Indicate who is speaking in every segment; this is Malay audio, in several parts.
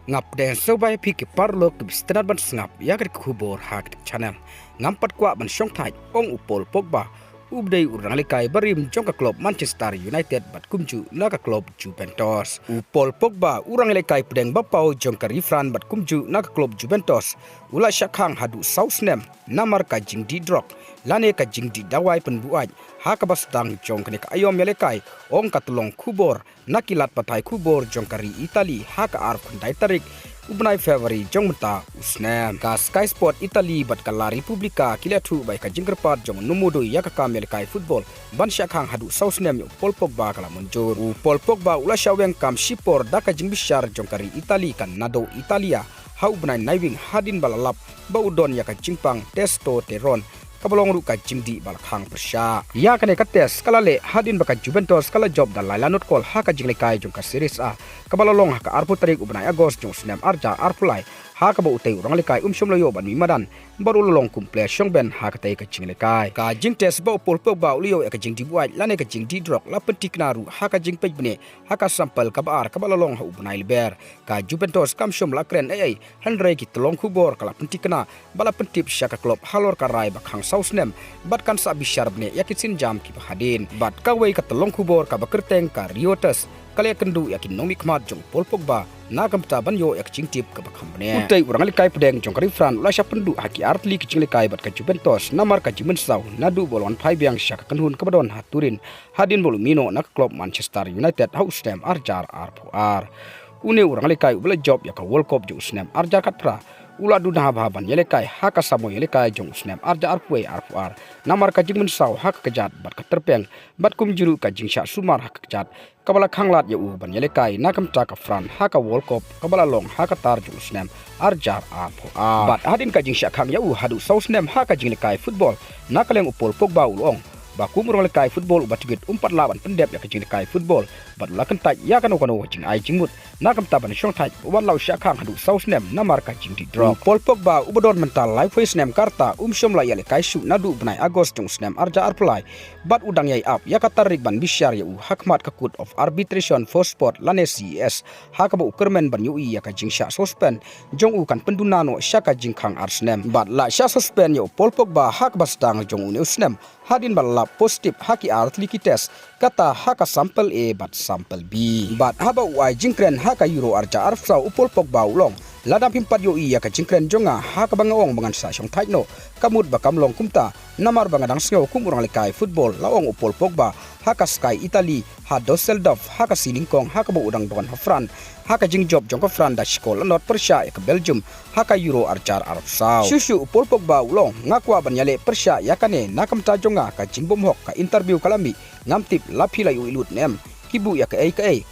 Speaker 1: ngap den sobai phi ki parlok tu standard ban ngap ya ka khubor hak channel ngam pat kwah ban shongthait ong Paul Pogba ubdei urang lekai barim jong ka club Manchester United bat kumju na ka club Juventus Paul Pogba urang lekai pedeng bapau jong ka refran bat kumju na ka club Juventus ula syakhang hadu sausnem namar ka jing di drop lane ka jing di dawai penbuaj haka basdang jong ka ayom lekai ong ka tulong khubor nakilat patai khubor jong kari Itali haka arf kundai tarik ubnai February jong menta usnem ka Sky Sport Italy bat kala Republika kilatu bai ka jingkerpat jong numudo ya ka kamel kai football ban syakhang hadu sausnem Paul Pogba kala munjur Paul Pogba ula syaweng kam shipor daka jingbishar jong kari Itali kan nado Italia hau ubnai naiving hadin balalap baudon ya ka jingpang testosteron kabalong ru ka jingdi balakhang persya ya kane kates kala le hadin baka Juventus kala job da lailanut kol haka jinglekai jong ka series a kabalong haka arpu tarik ubnai Agos jong snem arja arpulai haka ba utei urang lekai somloyo ban mimadan baru lolong kumple shongben haka tai ka jinglekai ka jingtes ba Paul Pogba ulio ka jingdi buai lane ka jingdi drok la pentik naru haka jingpej bne haka sampel kabar kabalong ha ubnai liber ka Juventus kam som la kren ai hynrei ki tolong khubor kala pentik na bala pentip syaka klub halor karai bakhang sausnem bat kan sa bishar bne yakin jam ki hadin bat kawai ka tolong khubor ka bakerteng ka riotas kale kendu yakin nomi khmat jong Paul Pogba na kamta banyo yak jingtip ka bakham bne utai urang lekai pedeng jong kari fran ula sya pendu haki artli ki jinglekai bat ka Juventus namar ka jimensau nadu bolon phai biang syaka kanhun ka badon haturin hadin bolumino na klub Manchester United haustem arjar arpuar une urang lekai ubla job yak World Cup jong snem arjar katpra ula du nah bahaban yelekai haka samo yelekai jong snem arja arpuai arpuar namar ka jingmensau hak kejat bat ka terpeng bat kumjuru ka jingsya sumar hak kejat kabala khanglat ya ban yelekai nakam ta ka fran haka World Cup kabala long haka tar jong snem arjar arpuar bat hadin ka jingsya khang ya hadu sausnem haka jinglekai football nakaleng Paul Pogba ulong bakum urang lekai football ubat git umpat laban pendep ya kecing lekai football bat lakan tai ya kan okano jing ai jingmut nakam taban shongthait wan lau syakhang hadu sausnem namar ka jing di drop Paul Pogba ubodon mental life face nem karta som la ya lekai su nadu benai Agos jong snem arja arplai bat udang yai up ya katarik ban bisyar ya hakmat ka court of arbitration for sport lane CES hakaba ukermen ban yui ya ka jing sya suspend jong kan pendunano syaka jingkhang arsnem bat la sya suspend ya Paul Pogba hakba stang jong usnem hadin balap positif haki artliki test kata haka sampel A bat sampel B bat haba uai jingkren haka euro arja arfsa Paul Pogba ulong ladam pimpat yo iya ka jingkren jonga haka bangaong bangan sa shongthait no kamut bakam long kumta namar bangadang sngo kumurang lekai football laong Paul Pogba haka Sky Italy ha Dusseldorf haka Siningkong haka bo udang don Hafran haka jingjob jongka Fran da skol not Persya ya ka Belgium haka euro arjar arfsa susu Paul Pogba ulong ngakwa banyale Persya ya kane nakam ta jonga ka jingbom hok ka interview kalami ngamtip lapila yu ilut nem kibu ya ka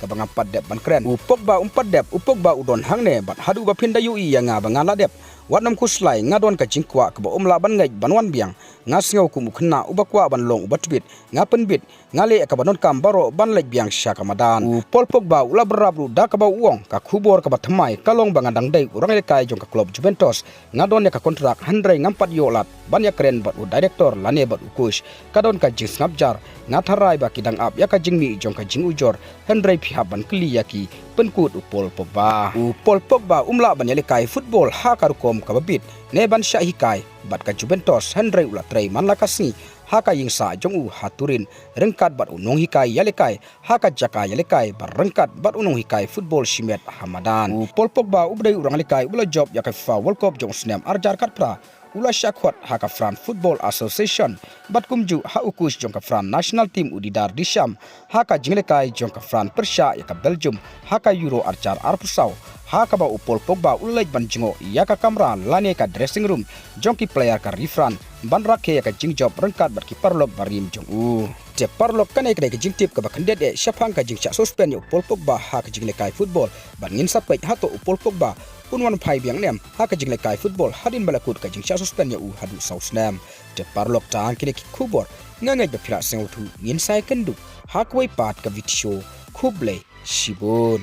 Speaker 1: ka bangapat dep ban kren Pogba umpat dep Pogba udon hangne bat hadu ba pinda yu iya nga bangala dep watnam kuslai ngadon ka jingkwa ka ba umla ban ngai banwan biang ngasngau kumu khna ubakwa ban long ubatbit ngapen bit ngale ka banon kam baro ban lek biang syaka madan Paul Pogba ula berabru da ka ba uong ka khubor ka bathmai kalong bangadang dai urang lekai jong ka klub Juventus ngadon ya ka kontrak hynrei ngampat yolat ban ya keren bat director lane bat ukush kadon ka jing snapjar ngatharai ba kidang up ya ka jingmi jong ka jing ujor hynrei phihap ban kli yaki penkut Paul Pogba Paul Pogba umla ban ya lekai football haka rukom ka babit ne ban sya hikai bat ka Juventus hynrei ula trei man lakasni haka yingsa jong haturin rengkat bat unong hikai yalekai haka jaka yalekai bar rengkat bat unong hikai football shimet hamadan Paul Pogba ubdai urang lekai ula job ya ka FIFA World Cup jong snem arjar katpra ula syakhwat haka Fran Football Association bat kumju ha ukus jong ka Fran national team udidar disham haka jinglekai jong ka Fran Persya ya ka Belgium haka euro arjar arpusau haka ba Paul Pogba ulai ban jingo ya ka kamra lane ka dressing room jong ki player ka refran ban rakhe ya ka jingjob rengkat bat ki parlok barim jong te parlok kanai ka jingtip ka bakandet e syapang ka jingcha suspend ya Paul Pogba haka jinglekai football ban ngin sapai hato Paul Pogba punwan phai biang nem haka jinglekai football hadin balakut ka jingcha suspend ya hadu sausnam te parlok tang kini ki khubor ngangai ba phira senguthu ngin sai kendu hakwai pat ka video khuble shibun